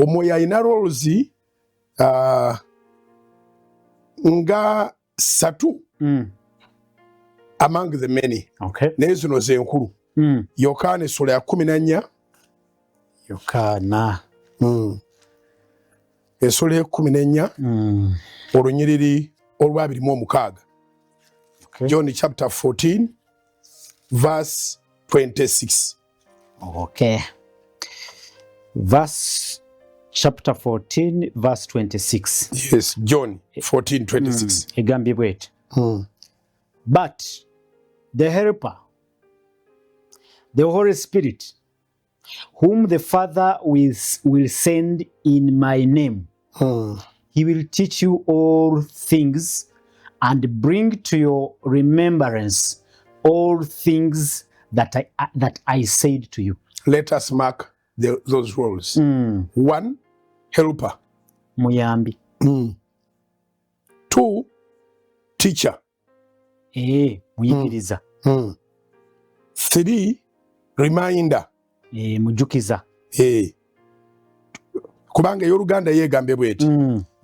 omwoyo alina roles nga 3 among the many. Naye zino zenkulu. Yokaana essula ya 14. Yokaana essula ya 14 olunyiriri olwa 26. John chapter 14 verse 26. Chapter 14 verse 26. Yes, John 14:26. Egambye bwet. But the helper, the Holy Spirit, whom the Father will send in my name, he will teach you all things and bring to your remembrance all things that I said to you. Let us mark those roles. 1, helper. Muyambi. 2, teacher. Muyigiriza. 3, reminder. Mujukiza. Kubanga y'Oluganda yeegambe bweti.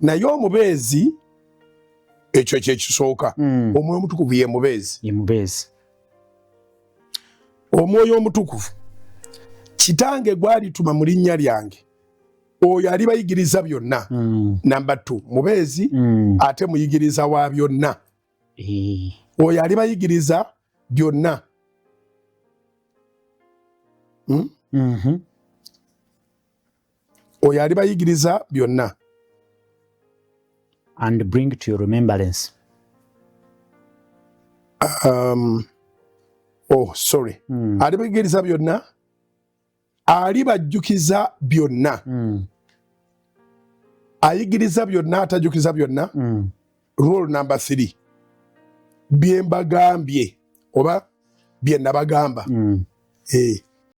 Naye omubeezi ekyo kyekisooka. Omwoyo omutukuvu ye mubeezi. Omwoyo omutukuvu kitange gwalituma mu linnya lyange, oyo alibayigiriza byonna. Number 2, mubeezi ate muyigiriza wa byonna. Oyo alibayigiriza byonna. Oyo alibayigiriza byonna. And bring to your remembrance. Alibayigiriza byonna, alibajjukiza byonna. Ayigiriza byonna, atajjukiza byonna. Rule number 3, bye mbagambye oba bye nabagamba.